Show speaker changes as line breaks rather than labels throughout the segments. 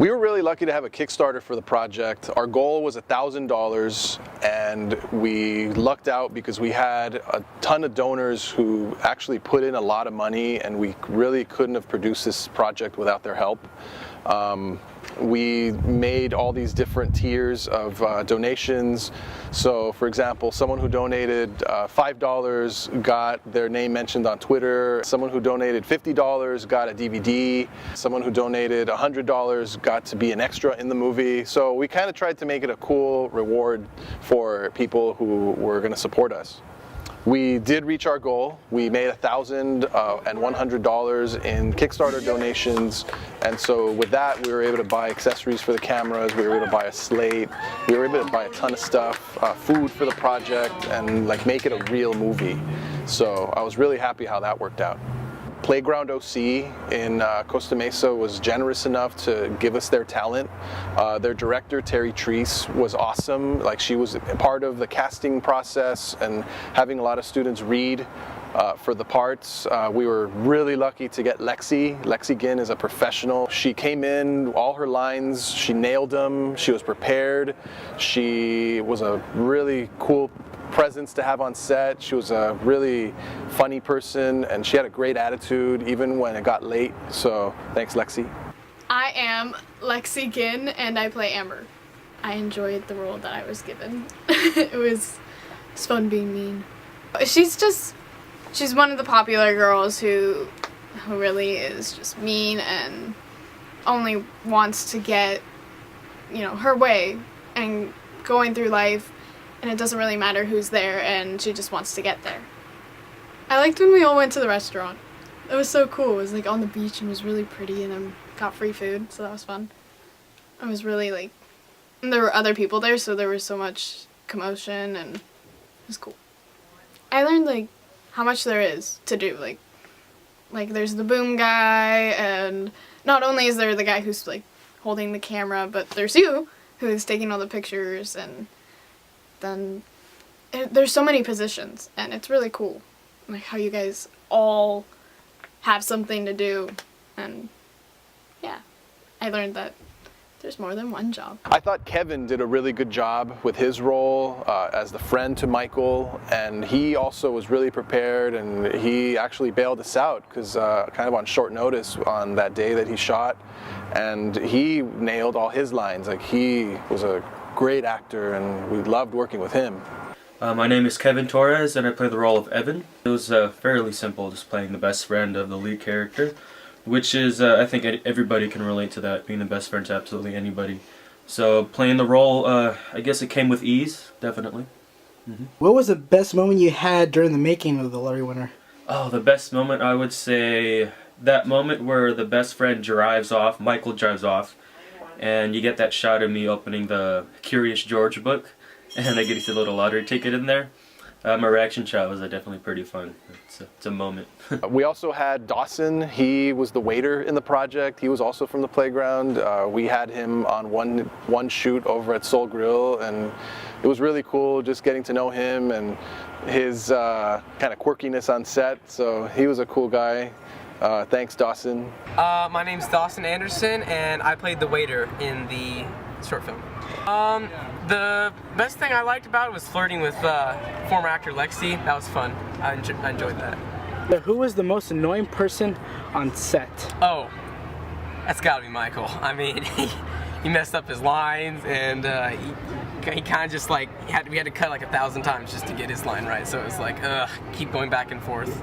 We were really lucky to have a Kickstarter for the project. Our goal was $1,000, and we lucked out because we had a ton of donors who actually put in a lot of money, and we really couldn't have produced this project without their help. We made all these different tiers of donations. So, for example, someone who donated $5 got their name mentioned on Twitter. Someone who donated $50 got a DVD. Someone who donated $100 got to be an extra in the movie. So we kind of tried to make it a cool reward for people who were going to support us. We did reach our goal. We made $1,100 in Kickstarter donations, and so with that we were able to buy accessories for the cameras, we were able to buy a slate, we were able to buy a ton of stuff, food for the project, and like make it a real movie. So I was really happy how that worked out. Playground OC in Costa Mesa was generous enough to give us their talent. Their director, Terry Treese, was awesome. Like, she was part of the casting process and having a lot of students read for the parts. We were really lucky to get Lexie. Lexie Ginn is a professional. She came in, all her lines, she nailed them. She was prepared. She was a really cool presence to have on set. She was a really funny person, and she had a great attitude even when it got late. So thanks, Lexie.
I am Lexie Ginn, and I play Amber. I enjoyed the role that I was given. It was fun being mean. She's one of the popular girls who really is just mean and only wants to get, her way and going through life. And it doesn't really matter who's there, and she just wants to get there. I liked when we all went to the restaurant. It was so cool. It was like on the beach and it was really pretty, and then got free food, so that was fun. I was really and there were other people there, so there was so much commotion, and it was cool. I learned how much there is to do. Like there's the boom guy, and not only is there the guy who's holding the camera, but there's you who's taking all the pictures, and then there's so many positions, and it's really cool, like how you guys all have something to do. And yeah, I learned that there's more than one job.
I thought Kevin did a really good job with his role as the friend to Michael, and he also was really prepared, and he actually bailed us out because kind of on short notice on that day that he shot, and he nailed all his lines. Like, he was a great actor, and we loved working with him.
My name is Kevin Torres, and I play the role of Evan. It was fairly simple, just playing the best friend of the lead character, which is, I think everybody can relate to that, being the best friend to absolutely anybody. So playing the role, I guess it came with ease, definitely. Mm-hmm.
What was the best moment you had during the making of the Lottery Winner?
Oh, the best moment, I would say that moment where the best friend Michael drives off, and you get that shot of me opening the Curious George book, and I get a little lottery ticket in there. My reaction shot was definitely pretty fun. It's a moment.
We also had Dawson. He was the waiter in the project. He was also from the playground. We had him on one shoot over at Soul Grill, and it was really cool just getting to know him and his kind of quirkiness on set. So he was a cool guy. Thanks, Dawson.
My name's Dawson Anderson, and I played the waiter in the short film. The best thing I liked about it was flirting with former actor Lexie. That was fun. I enjoyed that.
Who was the most annoying person on set?
Oh, that's gotta be Michael. I mean, he messed up his lines, and he kind of just we had to cut 1,000 times just to get his line right. So it was keep going back and forth.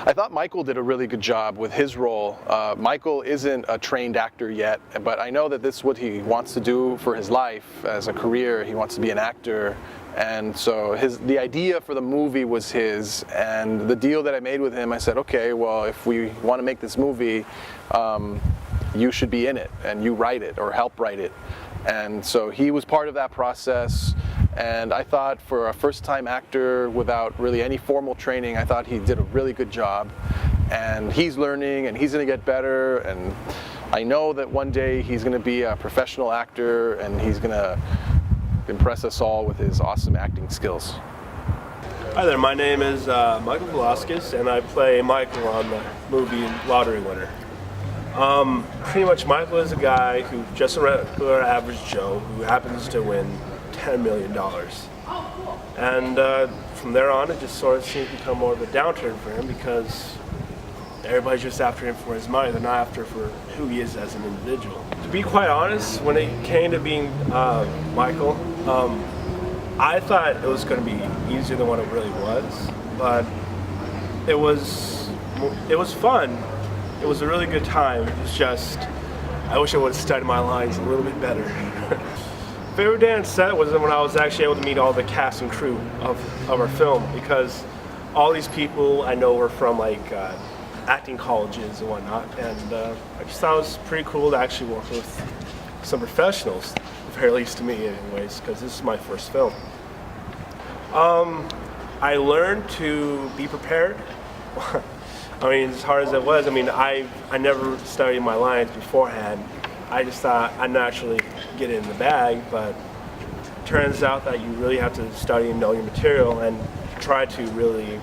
I thought Michael did a really good job with his role. Michael isn't a trained actor yet, but I know that this is what he wants to do for his life as a career. He wants to be an actor, and so the idea for the movie was his, and the deal that I made with him, I said, okay, well, if we want to make this movie, you should be in it, and you write it or help write it. And so he was part of that process. And I thought for a first-time actor without really any formal training, I thought he did a really good job. And he's learning, and he's going to get better. And I know that one day he's going to be a professional actor, and he's going to impress us all with his awesome acting skills.
Hi there, my name is Michael Velasquez, and I play Michael on the movie Lottery Winner. Pretty much Michael is a guy who's just a regular average Joe who happens to win $10 million. And from there on, it just sort of seems to become more of a downturn for him because everybody's just after him for his money. They're not after for who he is as an individual. To be quite honest, when it came to being Michael, I thought it was going to be easier than what it really was, but it was fun. It was a really good time. It's just, I wish I would have studied my lines a little bit better. Favorite day on set was when I was actually able to meet all the cast and crew of our film, because all these people I know were from like acting colleges and whatnot, and I just thought it was pretty cool to actually work with some professionals, at the very least to me anyways, because this is my first film. I learned to be prepared. I mean, as hard as it was, I mean, I never studied my lines beforehand. I just thought I'd naturally get it in the bag, but it turns out that you really have to study and know your material and try to really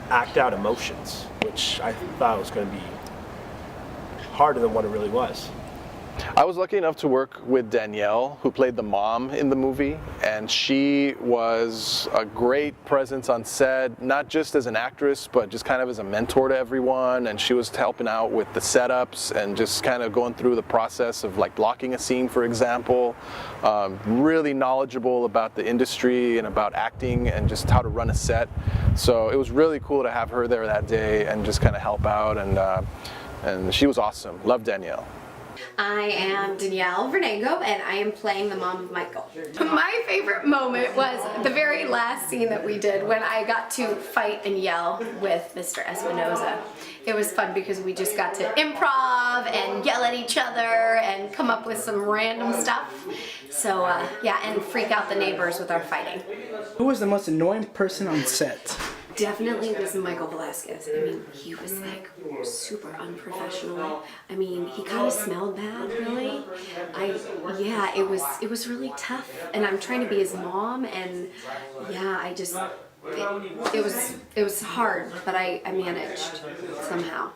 act out emotions, which I thought was going to be harder than what it really was.
I was lucky enough to work with Danielle, who played the mom in the movie, and she was a great presence on set, not just as an actress, but just kind of as a mentor to everyone, and she was helping out with the setups and just kind of going through the process of like blocking a scene, for example. Really knowledgeable about the industry and about acting and just how to run a set. So it was really cool to have her there that day and just kind of help out, and she was awesome. Love Danielle.
I am Danielle Goetz, and I am playing the mom of Michael.
My favorite moment was the very last scene that we did when I got to fight and yell with Mr. Espinoza. It was fun because we just got to improv and yell at each other and come up with some random stuff. So yeah, and freak out the neighbors with our fighting.
Who was the most annoying person on set?
Definitely was Michael Velasquez. I mean, he was like super unprofessional. I mean, he kind of smelled bad, really. Yeah, it was really tough. And I'm trying to be his mom, and yeah, it was hard, but I managed somehow.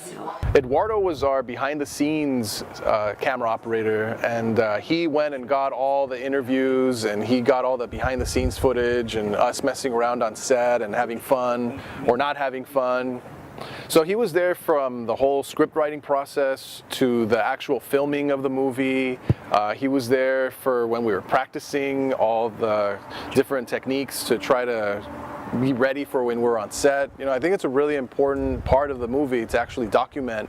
So.
Eduardo was our behind-the-scenes camera operator, and he went and got all the interviews, and he got all the behind-the-scenes footage, and us messing around on set and having fun or not having fun. So he was there from the whole script writing process to the actual filming of the movie. He was there for when we were practicing all the different techniques to try to be ready for when we're on set. You know, I think it's a really important part of the movie to actually document,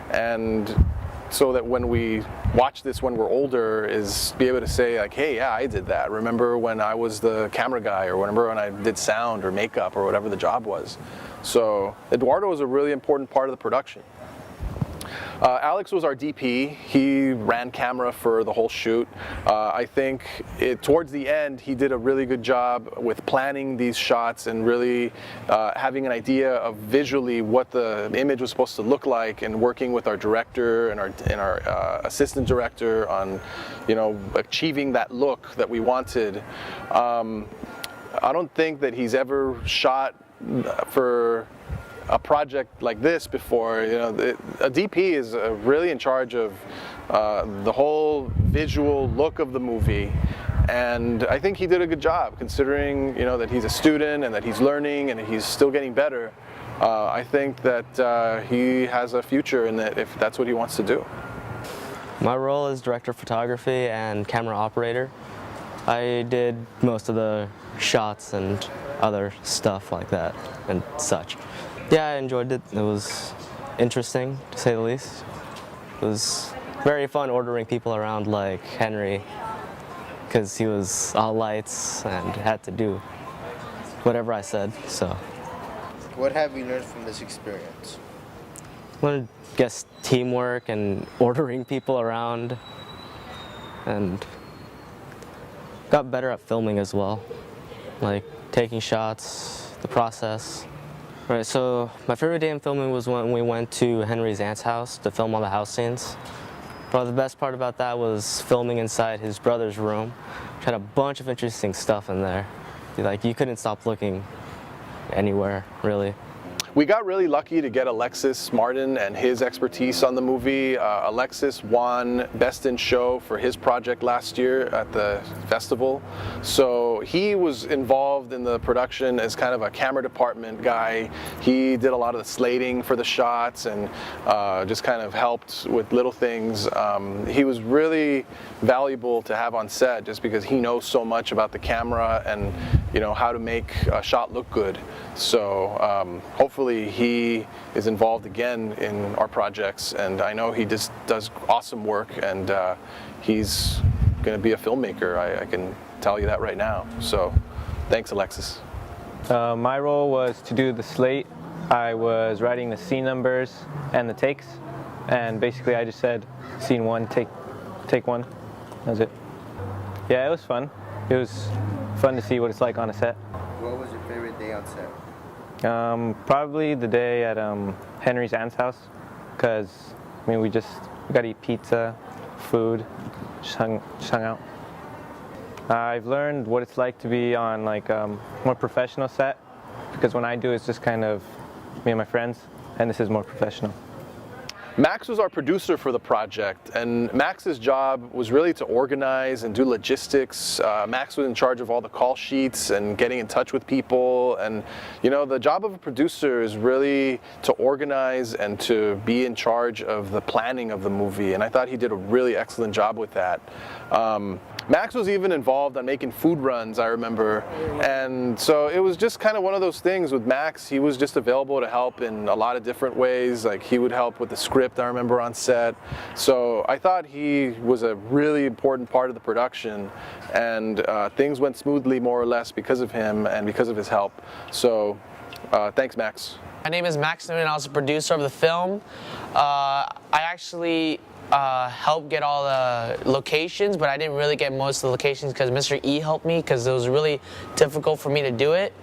and so that when we watch this when we're older, is be able to say like, hey, yeah, I did that. Remember when I was the camera guy, or remember when I did sound or makeup or whatever the job was. So Eduardo was a really important part of the production. Alex was our DP. He ran camera for the whole shoot. I think towards the end, he did a really good job with planning these shots and really having an idea of visually what the image was supposed to look like, and working with our director and our assistant director on, you know, achieving that look that we wanted. I don't think that he's ever shot for a project like this before. You know, a DP is really in charge of the whole visual look of the movie, and I think he did a good job considering, you know, that he's a student and that he's learning and he's still getting better. I think that he has a future in that if that's what he wants to do.
My role is director of photography and camera operator. I did most of the shots and other stuff like that and such. Yeah, I enjoyed it. It was interesting, to say the least. It was very fun ordering people around like Henry, because he was all lights and had to do whatever I said, so.
What have you learned from this experience?
I guess teamwork and ordering people around, and got better at filming as well, like taking shots, the process. Right, so my favorite day in filming was when we went to Henry's aunt's house to film all the house scenes. Probably the best part about that was filming inside his brother's room, which had a bunch of interesting stuff in there. Like, you couldn't stop looking anywhere, really.
We got really lucky to get Alexis Martin and his expertise on the movie. Alexis won Best in Show for his project last year at the festival. So he was involved in the production as kind of a camera department guy. He did a lot of the slating for the shots and just kind of helped with little things. He was really valuable to have on set just because he knows so much about the camera and how to make a shot look good. So hopefully he is involved again in our projects, and I know he just does awesome work, and he's going to be a filmmaker. I can tell you that right now. So thanks, Alexis.
My role was to do the slate. I was writing the scene numbers and the takes, and basically I just said scene 1, take 1. That was it. Yeah, it was fun. It was fun to see what it's like on a set.
What was your favorite day on set?
Probably the day at Henry's aunt's house, because we got to eat pizza, food, just hung out. I've learned what it's like to be on more professional set, because when I do it's just kind of me and my friends, and this is more professional.
Max was our producer for the project, and Max's job was really to organize and do logistics. Max was in charge of all the call sheets and getting in touch with people, and the job of a producer is really to organize and to be in charge of the planning of the movie, and I thought he did a really excellent job with that. Max was even involved on making food runs, I remember, and so it was just kind of one of those things with Max. He was just available to help in a lot of different ways. Like, he would help with the script, I remember, on set. So I thought he was a really important part of the production, and things went smoothly more or less because of him and because of his help. So thanks, Max.
My name is Max Newman. I was the producer of the film. I actually helped get all the locations, but I didn't really get most of the locations because Mr. E helped me, because it was really difficult for me to do it.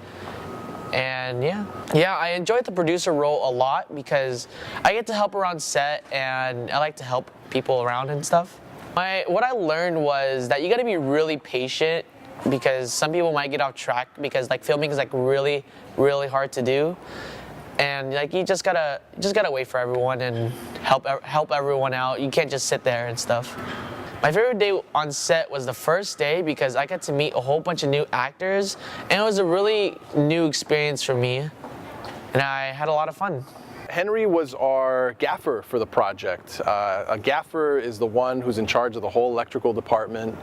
And yeah, I enjoyed the producer role a lot because I get to help around set, and I like to help people around and stuff. What I learned was that you got to be really patient, because some people might get off track, because filming is really, really hard to do. And you just gotta wait for everyone and help everyone out. You can't just sit there and stuff. My favorite day on set was the first day, because I got to meet a whole bunch of new actors, and it was a really new experience for me, and I had a lot of fun.
Henry was our gaffer for the project. A gaffer is the one who's in charge of the whole electrical department.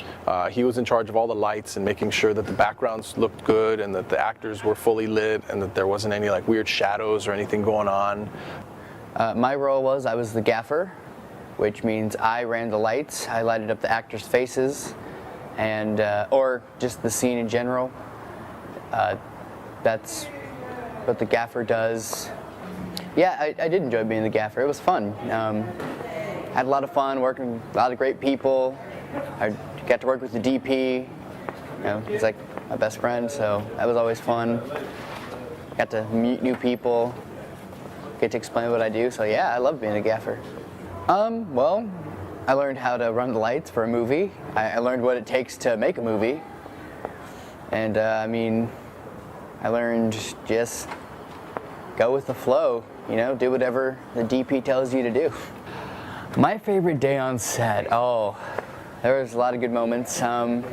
He was in charge of all the lights and making sure that the backgrounds looked good and that the actors were fully lit and that there wasn't any weird shadows or anything going on.
My role was I was the gaffer, which means I ran the lights. I lighted up the actors' faces, and or just the scene in general. That's what the gaffer does. Yeah, I did enjoy being the gaffer. It was fun. Had a lot of fun working with a lot of great people. I got to work with the DP. He's like my best friend, so that was always fun. Got to meet new people, get to explain what I do. So yeah, I love being a gaffer. Well, I learned how to run the lights for a movie. I learned what it takes to make a movie. And I learned just go with the flow, do whatever the DP tells you to do. My favorite day on set, there was a lot of good moments. I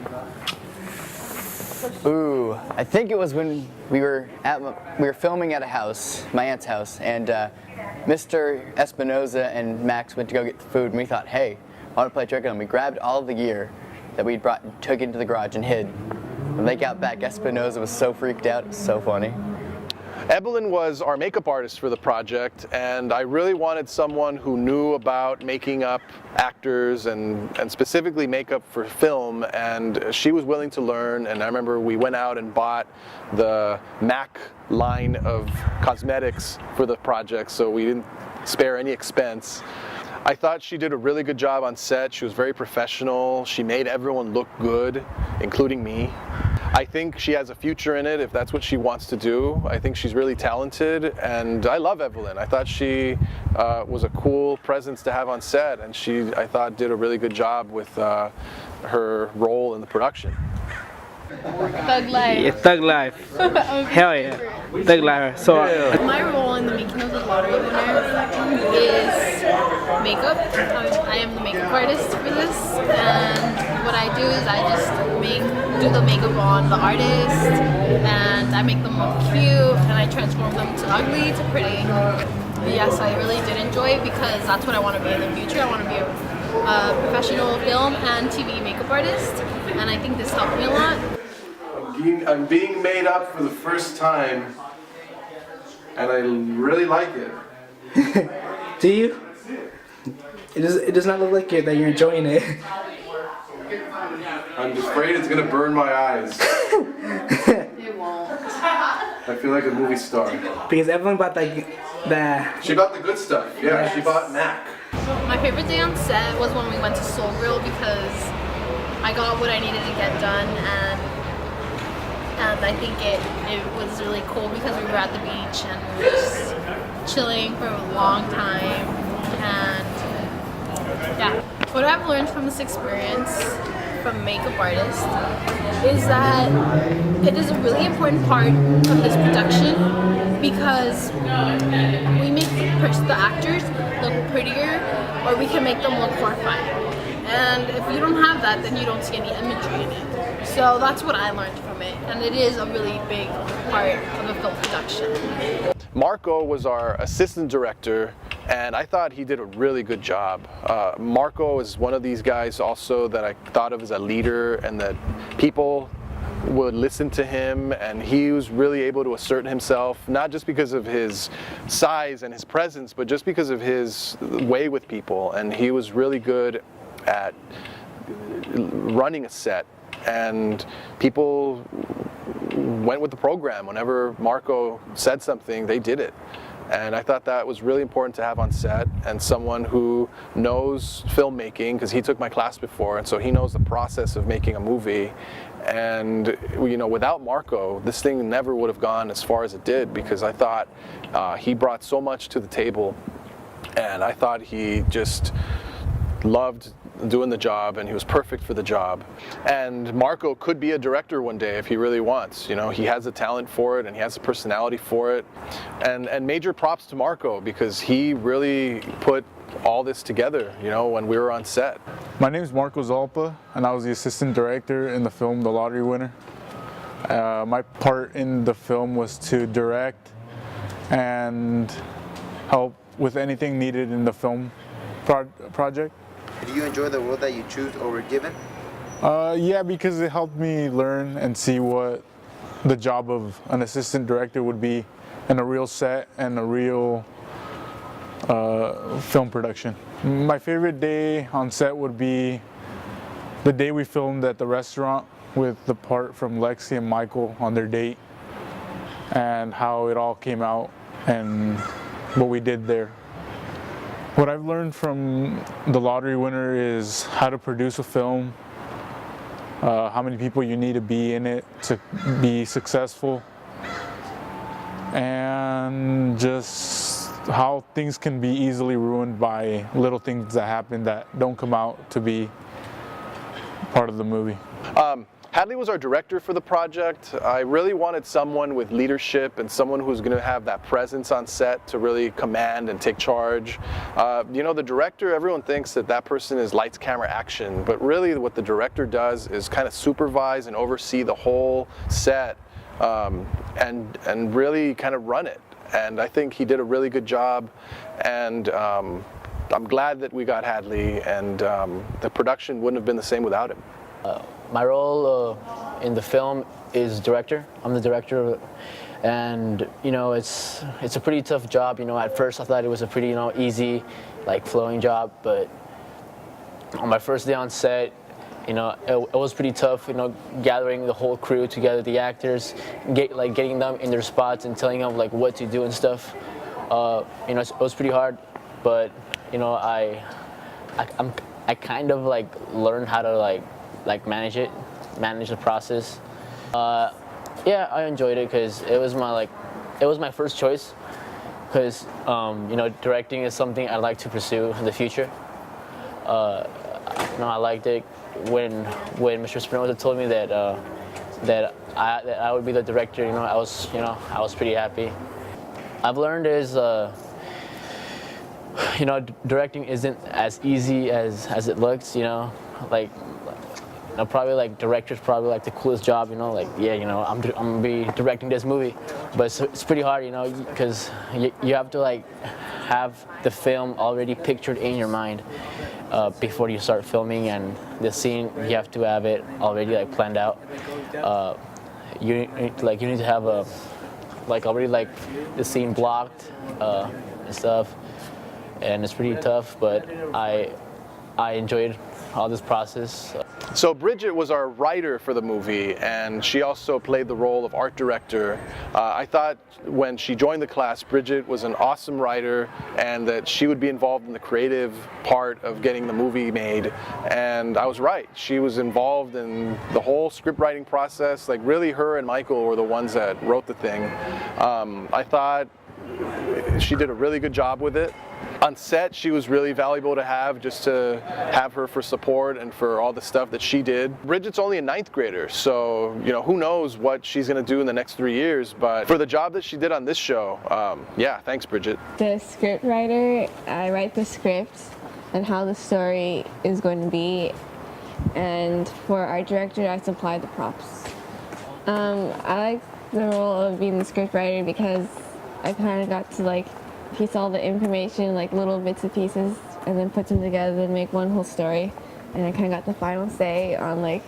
think it was when we were filming at a house, my aunt's house, and Mr. Espinoza and Max went to go get the food, and we thought, hey, I want to play a trick on them. We grabbed all of the gear that we'd brought and took into the garage and hid. When they got back, Espinoza was so freaked out. It was so funny.
Evelyn was our makeup artist for the project, and I really wanted someone who knew about making up actors and specifically makeup for film, and she was willing to learn. And I remember we went out and bought the MAC line of cosmetics for the project, so we didn't spare any expense. I thought she did a really good job on set. She was very professional. She made everyone look good, including me. I think she has a future in it if that's what she wants to do. I think she's really talented, and I love Evelyn. I thought she was a cool presence to have on set, and she, I thought, did a really good job with her role in the production.
Thug life.
Yeah, Thug Life. Hell yeah. Thug Life. So,
My role in the making of the lottery winner is makeup. I am the makeup artist for this, and what I do is I just do the makeup on the artist, and I make them look cute, and I transform them to ugly to pretty. Yes, I really did enjoy it because that's what I want to be in the future. I want to be a professional film and TV makeup artist, and I think this helped me a lot.
I'm being made up for the first time, and I really like it.
do you? It does not look like that you're enjoying it.
I'm afraid it's gonna burn my eyes.
It won't.
I feel like a movie star.
Because Evelyn bought
She bought the good stuff. Yeah,
Yes.
she bought Mac.
My favorite day on set was when we went to Soul Grill because I got what I needed to get done, and I think it was really cool because we were at the beach and we were just chilling for a long time, and yeah. What I've learned from this experience from makeup artist is that it is a really important part of this production because we make the actors look prettier, or we can make them look horrifying. And if you don't have that, then you don't see any imagery in it. So that's what I learned from it, and it is a really big part of a film production.
Marco was our assistant director, and I thought he did a really good job. Marco is one of these guys also that I thought of as a leader, and that people would listen to him, and he was really able to assert himself, not just because of his size and his presence, but just because of his way with people. And he was really good at running a set, and people went with the program. Whenever Marco said something, they did it. And I thought that was really important to have on set, and someone who knows filmmaking, because he took my class before, and so he knows the process of making a movie. And you know, without Marco, this thing never would have gone as far as it did, because I thought he brought so much to the table, and I thought he just loved doing the job, and he was perfect for the job. And Marco could be a director one day if he really wants. You know, he has the talent for it, and he has the personality for it. And major props to Marco, because he really put all this together, you know, when we were on set.
My name is Marco Zalpa, and I was the assistant director in the film The Lottery Winner. My part in the film was to direct and help with anything needed in the film project.
Do you enjoy the role that you choose or were given?
Yeah, because it helped me learn and see what the job of an assistant director would be in a real set and a real film production. My favorite day on set would be the day we filmed at the restaurant with the part from Lexie and Michael on their date, and how it all came out and what we did there. What I've learned from The Lottery Winner is how to produce a film, how many people you need to be in it to be successful, and just how things can be easily ruined by little things that happen that don't come out to be part of the movie.
Hadley was our director for the project. I really wanted someone with leadership and someone who's going to have that presence on set to really command and take charge. You know, the director, everyone thinks that that person is lights, camera, action, but really what the director does is kind of supervise and oversee the whole set, and really kind of run it. And I think he did a really good job, and I'm glad that we got Hadley, and the production wouldn't have been the same without him.
My role in the film is director. I'm the director, and you know, it's a pretty tough job. You know, at first I thought it was a pretty, you know, easy, like flowing job, but on my first day on set, you know, it was pretty tough. You know, gathering the whole crew together, the actors, getting them in their spots and telling them like what to do and stuff. You know, it was pretty hard, but you know, I kind of like learned how to like manage the process. Yeah, I enjoyed it because it was my first choice. Because you know, directing is something I'd like to pursue in the future. You know, I liked it when Mr. Spinoza told me that that I would be the director, I was pretty happy. I've learned is, directing isn't as easy as it looks, probably like director's probably like the coolest job, I'm gonna be directing this movie, but it's pretty hard, because you have to like have the film already pictured in your mind before you start filming, and the scene you have to have it already like planned out. You need to have already like the scene blocked and stuff, and it's pretty tough, but I enjoyed all this process.
So Bridget was our writer for the movie, and she also played the role of art director. I thought when she joined the class, Bridget was an awesome writer, and that she would be involved in the creative part of getting the movie made. And I was right. She was involved in the whole script writing process. Like really, her and Michael were the ones that wrote the thing. I thought she did a really good job with it. On set, she was really valuable to have, just to have her for support and for all the stuff that she did. Bridget's only a 9th grader, so who knows what she's going to do in the next 3 years, but for the job that she did on this show, yeah, thanks Bridget.
The script writer, I write the script and how the story is going to be, and for art director, I supply the props. I like the role of being the script writer because I kind of got to piece all the information, little bits and pieces, and then put them together and make one whole story. And I kind of got the final say on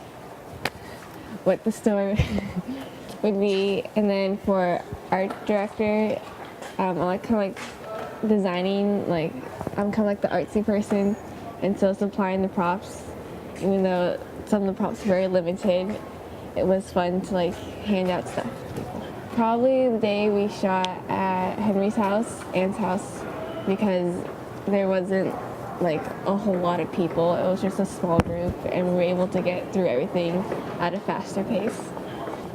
what the story would be. And then for art director, I like kind of designing. I'm kind of like the artsy person, and so supplying the props. Even though some of the props are very limited, it was fun to hand out stuff to people. Probably the day we shot at Henry's house, Anne's house, because there wasn't a whole lot of people. It was just a small group, and we were able to get through everything at a faster pace.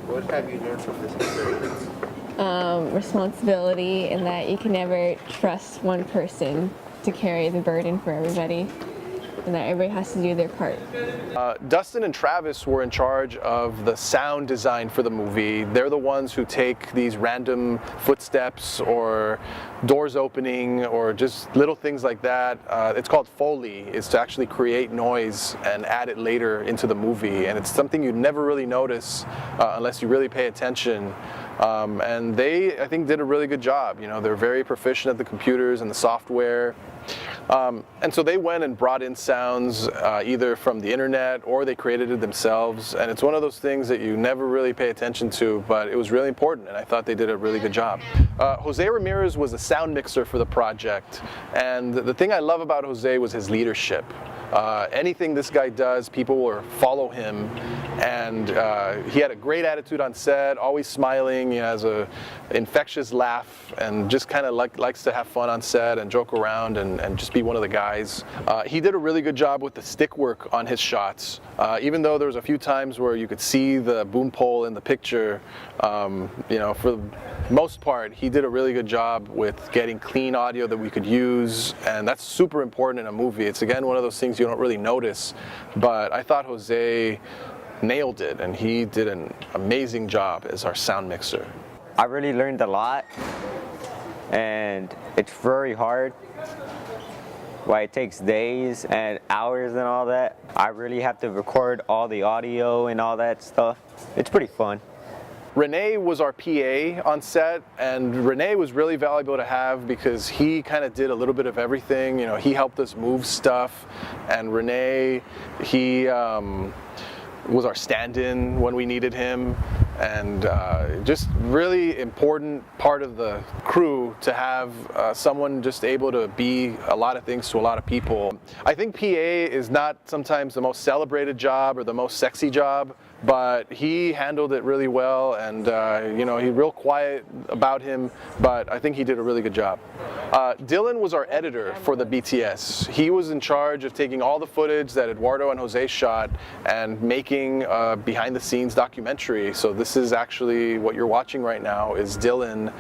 What have you learned from this experience?
Responsibility, and that you can never trust one person to carry the burden for everybody, and that everybody has to do their part.
Dustin and Travis were in charge of the sound design for the movie. They're the ones who take these random footsteps or doors opening or just little things like that. It's called Foley. It's to actually create noise and add it later into the movie. And it's something you'd never really notice unless you really pay attention. And they, I think, did a really good job. They're very proficient at the computers and the software. And so they went and brought in sounds either from the internet or they created it themselves. And it's one of those things that you never really pay attention to, but it was really important, and I thought they did a really good job. Jose Ramirez was a sound mixer for the project, and the thing I love about Jose was his leadership. Anything this guy does, people will follow him, and he had a great attitude on set, always smiling. He has a infectious laugh and just kind of likes to have fun on set and joke around and just be one of the guys. He did a really good job with the stick work on his shots. Even though there was a few times where you could see the boom pole in the picture, for the most part, he did a really good job with getting clean audio that we could use, and that's super important in a movie. It's again one of those things you don't really notice, but I thought Jose nailed it, and he did an amazing job as our sound mixer.
I really learned a lot, and it's very hard. It takes days and hours and all that. I really have to record all the audio and all that stuff. It's pretty fun.
Renee was our PA on set, and Renee was really valuable to have because he kind of did a little bit of everything. He helped us move stuff, and Renee, he was our stand-in when we needed him, and just really important part of the crew to have someone just able to be a lot of things to a lot of people. I think PA is not sometimes the most celebrated job or the most sexy job, but he handled it really well, and he's real quiet about him, but I think he did a really good job. Dylan was our editor for the BTS. He was in charge of taking all the footage that Eduardo and Jose shot and making a behind-the-scenes documentary. So this is actually what you're watching right now is Dylan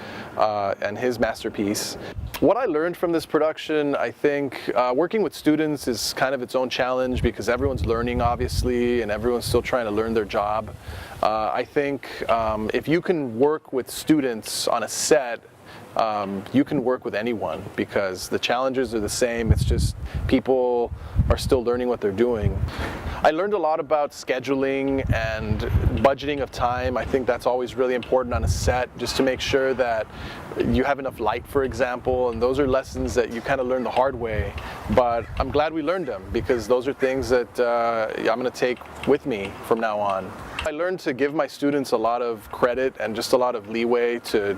and his masterpiece. What I learned from this production, I think working with students is kind of its own challenge because everyone's learning, obviously, and everyone's still trying to learn their job. I think if you can work with students on a set, you can work with anyone because the challenges are the same. It's just people are still learning what they're doing. I learned a lot about scheduling and budgeting of time. I think that's always really important on a set, just to make sure that you have enough light, for example, and those are lessons that you kind of learn the hard way. But I'm glad we learned them because those are things that I'm going to take with me from now on. I learned to give my students a lot of credit and just a lot of leeway to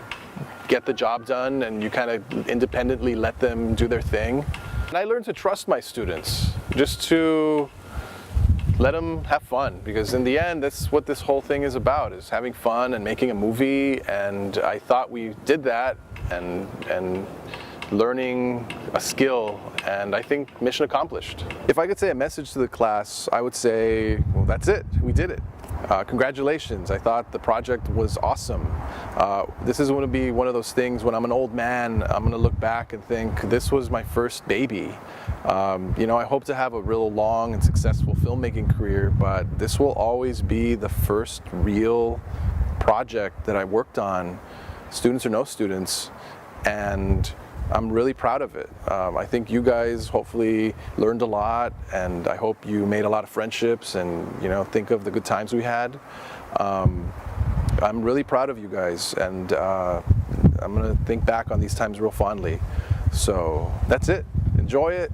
get the job done, and you kind of independently let them do their thing. And I learned to trust my students, just to let them have fun, because in the end that's what this whole thing is about, is having fun and making a movie. And I thought we did that, and learning a skill, and I think mission accomplished. If I could say a message to the class, I would say, well, that's it, we did it. Congratulations, I thought the project was awesome. This is going to be one of those things when I'm an old man, I'm going to look back and think, this was my first baby. You know, I hope to have a real long and successful filmmaking career, but this will always be the first real project that I worked on, students or no students, and I'm really proud of it. I think you guys hopefully learned a lot, and I hope you made a lot of friendships and, you know, think of the good times we had. I'm really proud of you guys, and I'm gonna think back on these times real fondly. So that's it. Enjoy it,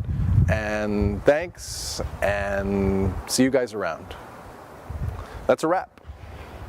and thanks, and see you guys around. That's a wrap.